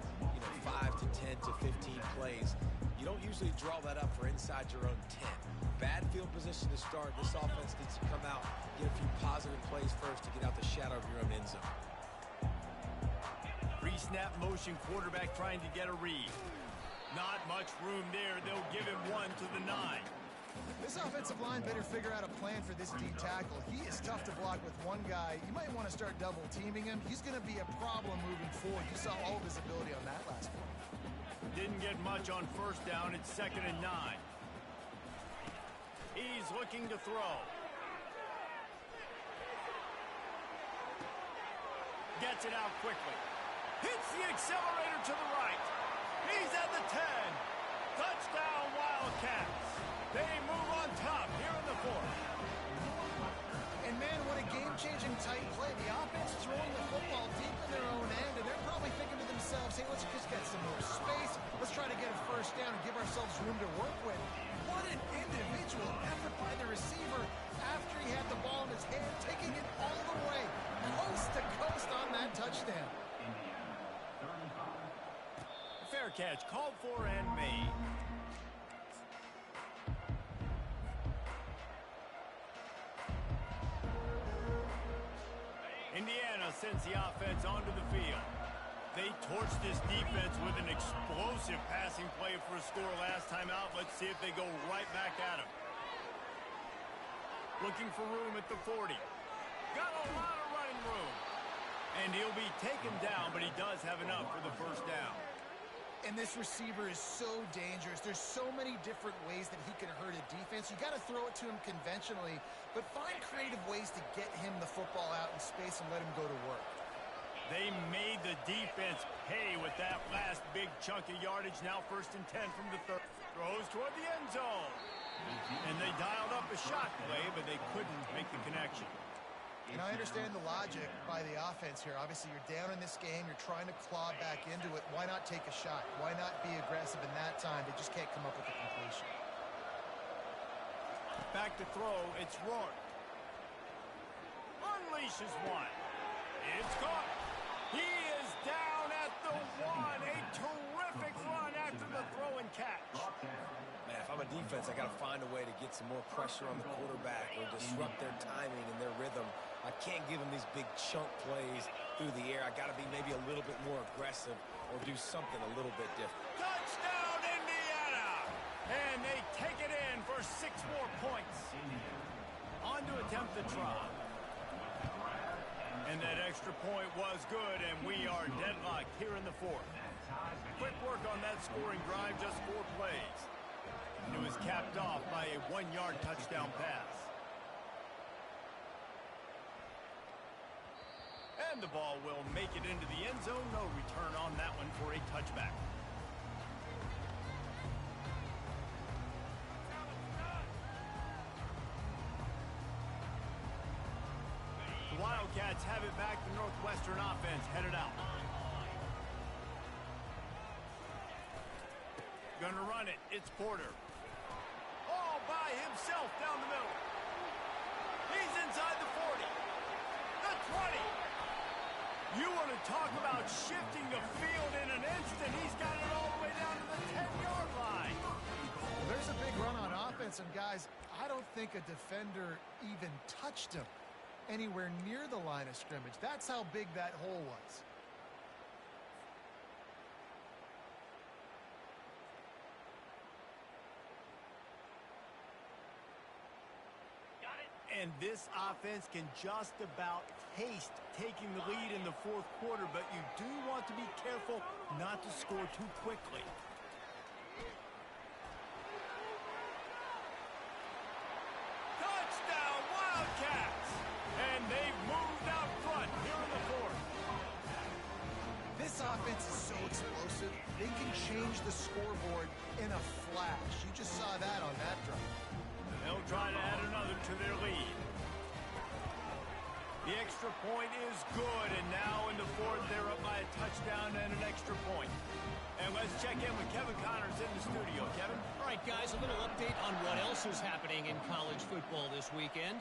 5 to 10 to 15 plays. You don't usually draw that up for inside your own 10. Bad field position to start. This offense needs to come out, get a few positive plays first to get out the shadow of your own end zone. Pre-snap motion, quarterback trying to get a read. Not much room there. They'll give him 1 to the 9. This offensive line better figure out a plan for this D tackle. He is tough to block with one guy. You might want to start double teaming him. He's going to be a problem moving forward. You saw all of his ability on that last one. Didn't get much on first down. It's 2nd and 9. He's looking to throw. Gets it out quickly. Hits the accelerator to the right. He's at the 10. Touchdown, Wildcats. They move on top here in the 4th. And, man, what a game-changing tight play. The offense throwing the football deep in their own end, and they're probably thinking to themselves, hey, let's just get some more space. Let's try to get a first down and give ourselves room to work with. What an individual effort by the receiver after he had the ball in his hand, taking it all the way, coast to coast on that touchdown. Fair catch called for and made. Indiana sends the offense onto the field. They torched this defense with an explosive passing play for a score last time out. Let's see if they go right back at him. Looking for room at the 40. Got a lot of running room. And he'll be taken down, but he does have enough for the first down. And this receiver is so dangerous. There's so many different ways that he can hurt a defense. You got to throw it to him conventionally, but find creative ways to get him the football out in space and let him go to work. They made the defense pay with that last big chunk of yardage. Now 1st and 10 from the third. Throws toward the end zone. And they dialed up a shot play, but they couldn't make the connection. And I understand the logic by the offense here. Obviously, you're down in this game. You're trying to claw back into it. Why not take a shot? Why not be aggressive in that time? They just can't come up with a completion. Back to throw. It's Rourke. Unleashes one. It's caught. He is down at the 1. A terrific run after the throw and catch. Man, if I'm a defense, I got to find a way to get some more pressure on the quarterback or disrupt their timing and their rhythm. I can't give them these big chunk plays through the air. I got to be maybe a little bit more aggressive or do something a little bit different. Touchdown, Indiana! And they take it in for 6 more points. On to attempt the try. And that extra point was good, and we are deadlocked here in the 4th. Quick work on that scoring drive, just 4 plays. And it was capped off by a 1-yard touchdown pass. And the ball will make it into the end zone. No return on that one for a touchback. The Wildcats have it back. The Northwestern offense headed out. Gonna run it. It's Porter. All by himself down the middle. He's inside the 40. The 20. You want to talk about shifting the field in an instant. He's got it all the way down to the 10-yard line. Well, there's a big run on offense, and guys, I don't think a defender even touched him anywhere near the line of scrimmage. That's how big that hole was. And this offense can just about taste taking the lead in the 4th quarter, but you do want to be careful not to score too quickly. Touchdown, Wildcats! And they've moved out front here in the 4th. This offense is so explosive, they can change the scoreboard in a flash. You just saw that on that drive. They'll try to add another to their lead. The extra point is good, and now in the 4th, they're up by a touchdown and an extra point. And let's check in with Kevin Connors in the studio. Kevin? All right, guys, a little update on what else is happening in college football this weekend.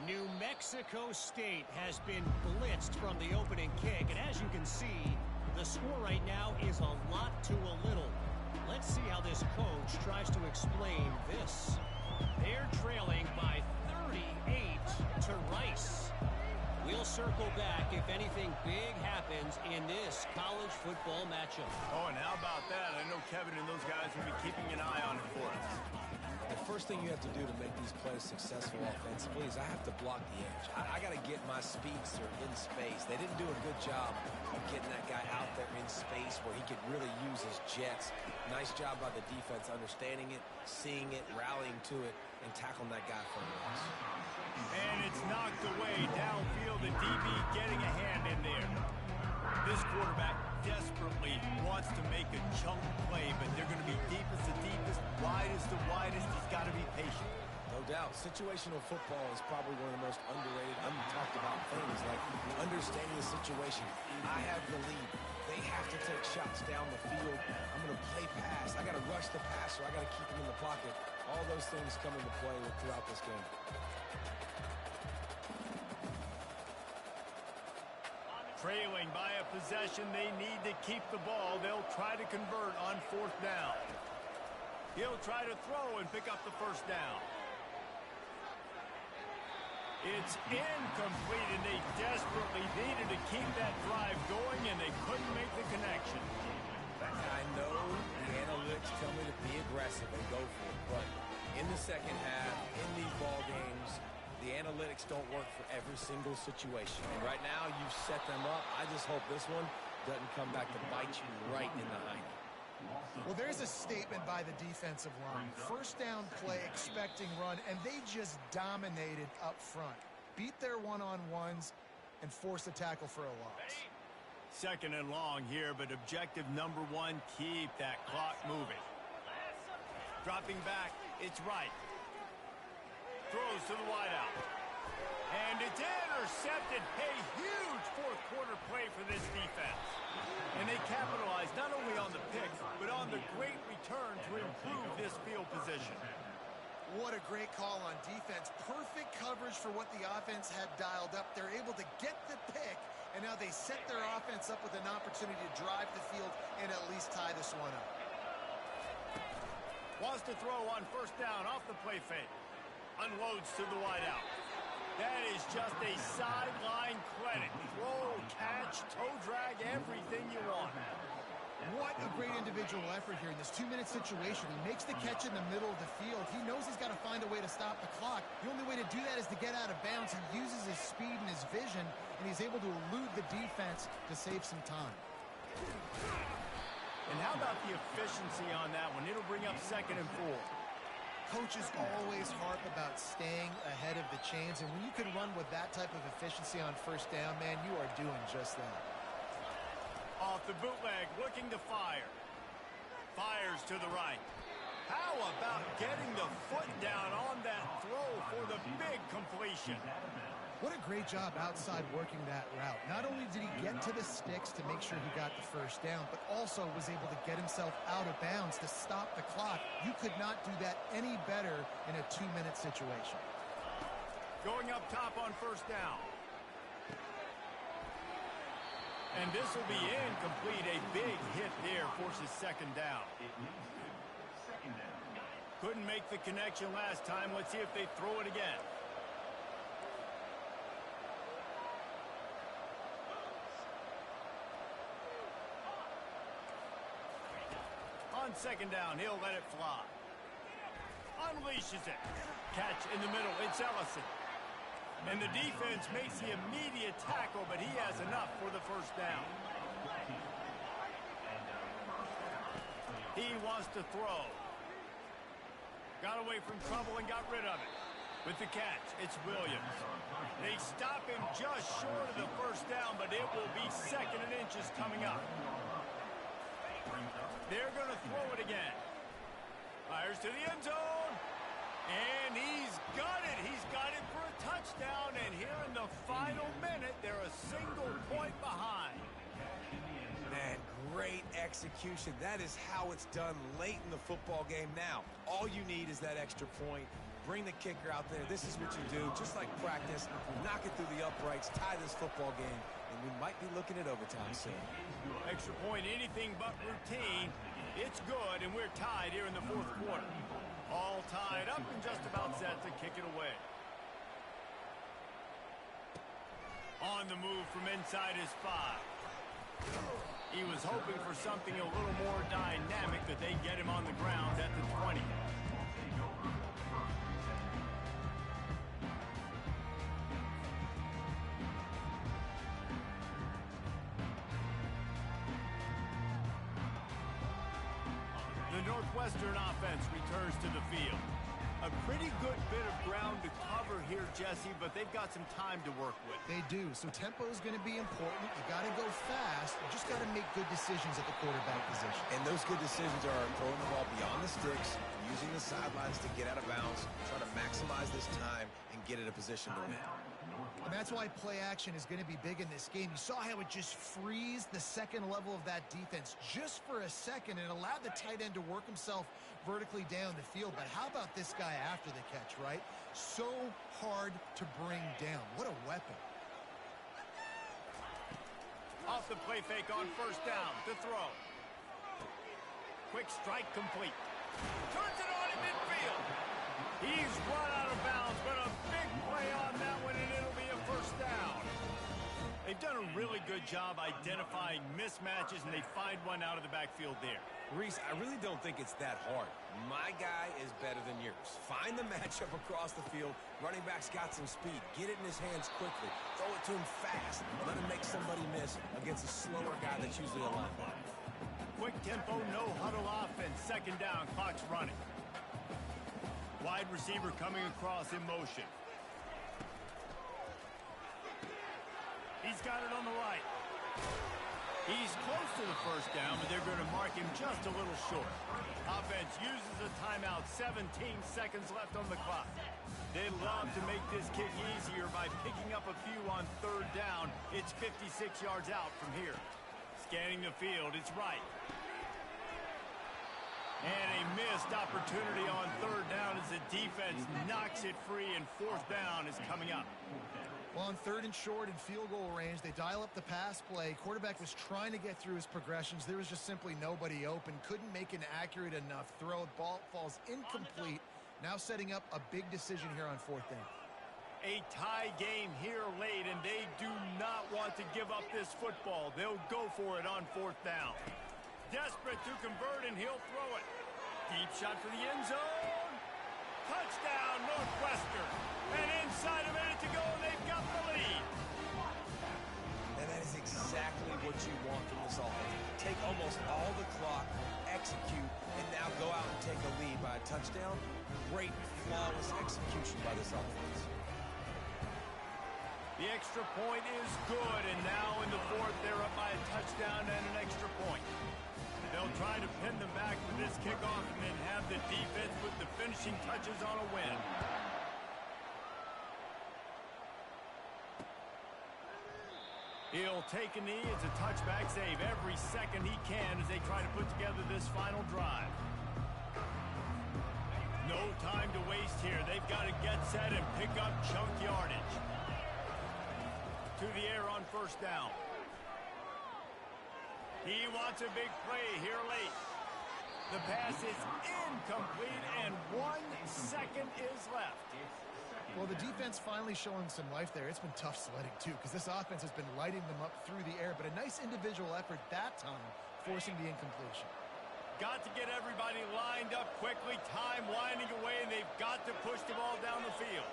New Mexico State has been blitzed from the opening kick, and as you can see, the score right now is a lot to a little. Let's see how this coach tries to explain this. They're trailing by 38 to Rice. We'll circle back if anything big happens in this college football matchup. Oh, and how about that? I know Kevin and those guys will be keeping an eye on it for us. The first thing you have to do to make these plays successful offensively is I have to block the edge. I got to get my speedster in space. They didn't do a good job of getting that guy out there in space where he could really use his jets. Nice job by the defense understanding it, seeing it, rallying to it, and tackling that guy for the loss. And it's knocked away downfield. The DB getting a hand in there. This quarterback desperately wants to make a chunk play, but they're going to be deepest to deepest, widest to widest. He's got to be patient. No doubt. Situational football is probably one of the most underrated, talked about things, like understanding the situation. I have the lead. They may have to take shots down the field. I'm going to play pass. I got to rush the passer. I got to keep him in the pocket. All those things come into play throughout this game. Trailing by a possession, they need to keep the ball. They'll try to convert on 4th down. He'll try to throw and pick up the 1st down. It's incomplete, and they desperately needed to keep that drive going, and they couldn't make the connection. I know the analytics tell me to be aggressive and go for it, but in the second half, in these ball games, the analytics don't work for every single situation. And right now, you've set them up. I just hope this one doesn't come back to bite you right in the hiney. Well, there's a statement by the defensive line. 1st down play, expecting run, and they just dominated up front. Beat their one-on-ones and forced a tackle for a loss. 2nd and long here, but objective number 1, keep that clock moving. Dropping back, it's right. Throws to the wideout. And it's intercepted. A huge 4th quarter play for this defense. And they capitalized not only on the pick, but on the great return to improve this field position. What a great call on defense. Perfect coverage for what the offense had dialed up. They're able to get the pick, and now they set their offense up with an opportunity to drive the field and at least tie this one up. Wants to throw on 1st down off the play fake. Unloads to the wideout. That is just a sideline credit. Throw, catch, toe drag, everything you want. What a great individual effort here in this 2-minute situation. He makes the catch in the middle of the field. He knows he's got to find a way to stop the clock. The only way to do that is to get out of bounds. He uses his speed and his vision, and he's able to elude the defense to save some time. And how about the efficiency on that one? It'll bring up 2nd and 4. Coaches always harp about staying ahead of the chains, and when you can run with that type of efficiency on 1st down, man, you are doing just that. Off the bootleg, looking to fire. Fires to the right. How about getting the foot down on that throw for the big completion? What a great job outside working that route. Not only did he get to the sticks to make sure he got the 1st down, but also was able to get himself out of bounds to stop the clock. You could not do that any better in a 2-minute situation. Going up top on 1st down. And this will be incomplete. A big hit there forces 2nd down. Couldn't make the connection last time. Let's see if they throw it again. On 2nd down, he'll let it fly. Unleashes it. Catch in the middle. It's Ellison. And the defense makes the immediate tackle, but he has enough for the 1st down. He wants to throw. Got away from trouble and got rid of it. With the catch, it's Williams. They stop him just short of the 1st down, but it will be 2nd and inches coming up. They're going to throw it again. Fires to the end zone. And he's got it. He's got it for a touchdown. And here in the final minute, they're a single point behind. Man, great execution. That is how it's done late in the football game now. All you need is that extra point. Bring the kicker out there. This is what you do. Just like practice, knock it through the uprights, tie this football game, and we might be looking at overtime soon. Extra point, anything but routine. It's good, and we're tied here in the 4th quarter. All tied up and just about set to kick it away. On the move from inside his 5. He was hoping for something a little more dynamic, that they get him on the ground at the 20. The Northwestern offense returns to the field. A pretty good bit of ground to cover here, Jesse, but they've got some time to work with. They do, so tempo is going to be important. You got to go fast. You just got to make good decisions at the quarterback position. And those good decisions are throwing the ball beyond the sticks, using the sidelines to get out of bounds, trying to maximize this time and get in a position to win. And that's why play action is going to be big in this game. You saw how it just frees the second level of that defense just for a second and allowed the tight end to work himself vertically down the field. But how about this guy after the catch, right? So hard to bring down. What a weapon. Off the play fake on first down to throw. Quick strike complete. Turns it on in midfield. He's run out of bounds, but a big play on that one, and it'll be a first down. They've done a really good job identifying mismatches, and they find one out of the backfield there. Reese, I really don't think it's that hard. My guy is better than yours. Find the matchup across the field. Running back's got some speed. Get it in his hands quickly. Throw it to him fast. Let him make somebody miss against a slower guy that's usually a linebacker. Quick tempo, no huddle offense. Second down, clock's running. Wide receiver coming across in motion. He's got it on the right. He's close to the first down, but they're going to mark him just a little short. Offense uses a timeout. 17 seconds left on the clock. They love to make this kick easier by picking up a few on third down. It's 56 yards out from here. Scanning the field, it's right. And a missed opportunity on third down as the defense knocks it free, and fourth down is coming up. Well, on third and short and field goal range, they dial up the pass play. Quarterback was trying to get through his progressions. There was just simply nobody open. Couldn't make an accurate enough throw. Ball falls incomplete. Now setting up a big decision here on fourth down. A tie game here late, and they do not want to give up this football. They'll go for it on fourth down. Desperate to convert, and he'll throw it. Deep shot for the end zone. Touchdown, Northwestern. And inside a minute to go, and they've got the lead. And that is exactly what you want from this offense. Take almost all the clock, execute, and now go out and take a lead by a touchdown. Great, flawless execution by this offense. The extra point is good, and now in the fourth, they're up by a touchdown and an extra point. They'll try to pin them back for this kickoff and then have the defense put the finishing touches on a win. He'll take a knee. It's a touchback save every second he can as they try to put together this final drive. No time to waste here. They've got to get set and pick up chunk yardage. To the air on first down. He wants a big play here late. The pass is incomplete, and 1 second is left. Well, the defense finally showing some life there. It's been tough sledding, too, because this offense has been lighting them up through the air, but a nice individual effort that time, forcing the incompletion. Got to get everybody lined up quickly. Time winding away, and they've got to push the ball down the field.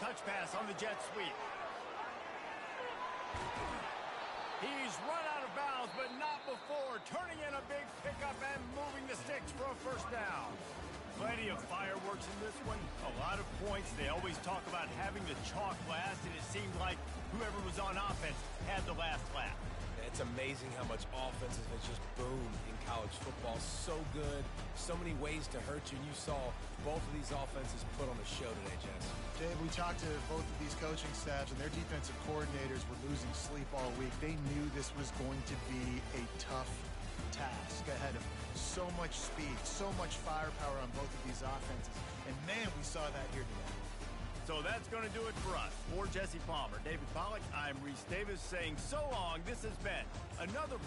Touch pass on the jet sweep. He's run out of bounds, but not before. Turning in a big pickup and moving the sticks for a first down. Plenty of fireworks in this one. A lot of points. They always talk about having the chalk last, and it seemed like whoever was on offense had the last laugh. It's amazing how much offenses have just boomed in college football. So good. So many ways to hurt you. And you saw both of these offenses put on a show today, Jess. Dave, we talked to both of these coaching staffs, and their defensive coordinators were losing sleep all week. They knew this was going to be a tough task ahead of them. So much speed, so much firepower on both of these offenses. And, man, we saw that here today. So that's going to do it for us. For Jesse Palmer, David Pollack, I'm Reese Davis saying so long. This has been another